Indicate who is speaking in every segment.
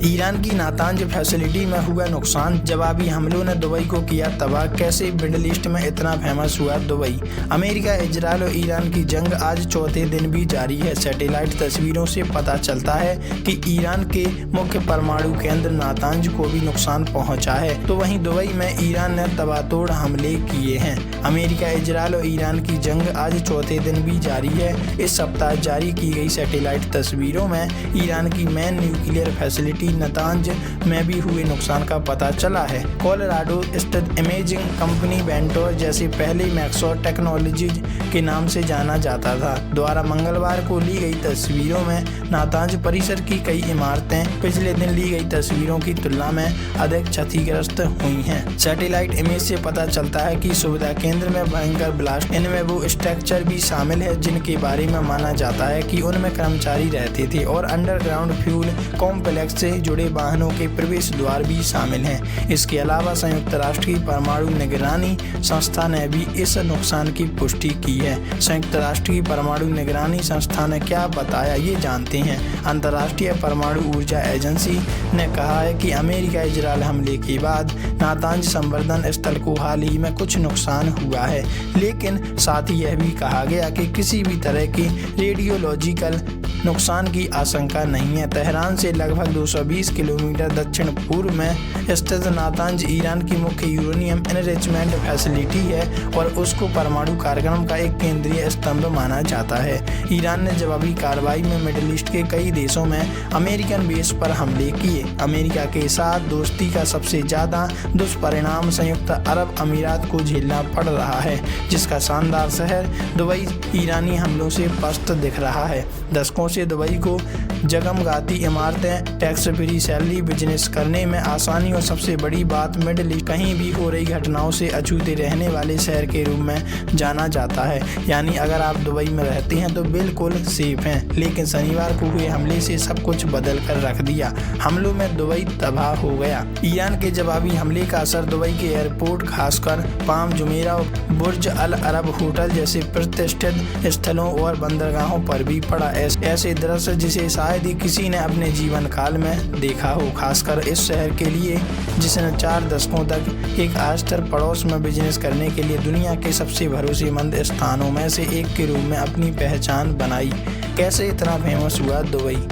Speaker 1: Iran की नातांज facility में हुआ नुकसान, जवाबी हमलों ने दुबई को किया तबाह। कैसे मिडिल ईस्ट में इतना फेमस हुआ दुबई। अमेरिका, इजरायल और ईरान की जंग आज चौथे दिन भी जारी है। सैटेलाइट तस्वीरों से पता चलता है कि ईरान के मुख्य परमाणु केंद्र नातांज को भी नुकसान पहुंचा है, तो वहीं दुबई में ईरान ने तबाहतोड़ हमले किए हैं। अमेरिका, इजरायल और ईरान की जंग आज चौथे दिन भी जारी है। इस सप्ताह जारी की गई सैटेलाइट तस्वीरों में ईरान की मेन न्यूक्लियर फैसिलिटी नातांज में भी हुए नुकसान का पता चला है। कोलोराडो स्थित इमेजिंग कंपनी वेंटोर, जैसे पहले मैक्सोर टेक्नोलॉजीज के नाम से जाना जाता था, द्वारा मंगलवार को ली गई तस्वीरों में नातांज परिसर की कई इमारतें पिछले दिन ली गई तस्वीरों की तुलना में अधिक क्षतिग्रस्त हुई हैं। सैटेलाइट इमेज से पता चलता है कि सुविधा केंद्र में भयंकर ब्लास्ट, इनमें वो स्ट्रक्चर भी शामिल है जिनके बारे में माना जाता है कि उनमें कर्मचारी रहते थे, और अंडरग्राउंड फ्यूल कॉम्प्लेक्स से जुड़े वाहनों के प्रवेश द्वार भी शामिल हैं। इसके अलावा संयुक्त राष्ट्र की परमाणु निगरानी संस्था ने भी इस नुकसान की पुष्टि की है। संयुक्त राष्ट्र की परमाणु निगरानी संस्था ने क्या बताया, ये जानते हैं। अंतर्राष्ट्रीय परमाणु ऊर्जा एजेंसी ने कहा है कि अमेरिका इजरायल हमले के बाद नातांज संवर्धन स्थल को हाल ही में कुछ नुकसान हुआ है, लेकिन साथ ही यह भी कहा गया कि किसी भी तरह की रेडियोलॉजिकल नुकसान की आशंका नहीं है। तेहरान से लगभग 220 किलोमीटर दक्षिण पूर्व में स्थित नातांज ईरान की मुख्य यूरेनियम एनरिचमेंट फैसिलिटी है और उसको परमाणु कार्यक्रम का एक केंद्रीय स्तंभ माना जाता है। ईरान ने जवाबी कार्रवाई में मिडिल ईस्ट के कई देशों में अमेरिकन बेस पर हमले किए। अमेरिका के साथ दोस्ती का सबसे ज्यादा दुष्परिणाम संयुक्त अरब अमीरात को झेलना पड़ रहा है, जिसका शानदार शहर दुबई ईरानी हमलों से पस्त दिख रहा है। दशकों से दुबई को जगमगाती इमारतें, टैक्स फ्री सैलरी, बिजनेस करने में आसानी और सबसे बड़ी बात मिडिल ईस्ट कहीं भी हो रही घटनाओं से अछूते रहने वाले शहर के रूप में जाना जाता है। यानी अगर आप दुबई में रहते हैं तो बिल्कुल सेफ हैं, लेकिन शनिवार को हुए हमले से सब कुछ बदल कर रख दिया। हमलों में दुबई तबाह हो गया। ईरान के जवाबी हमले का असर दुबई के एयरपोर्ट, खासकर पाम जुमेरा और बुर्ज अल अरब होटल जैसे प्रतिष्ठित स्थलों और बंदरगाहों पर भी पड़ा। ऐसे दृश्य जिसे शायद ही किसी ने अपने जीवन काल में देखा हो, खासकर इस शहर के लिए जिसने 4 दशकों तक एक अस्थिर पड़ोस में बिजनेस करने के लिए दुनिया के सबसे भरोसेमंद स्थानों में से एक के रूप में अपनी पहचान बनाई। कैसे इतना फेमस हुआ दुबई।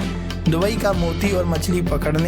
Speaker 1: दुबई का मोती और मछली पकड़ने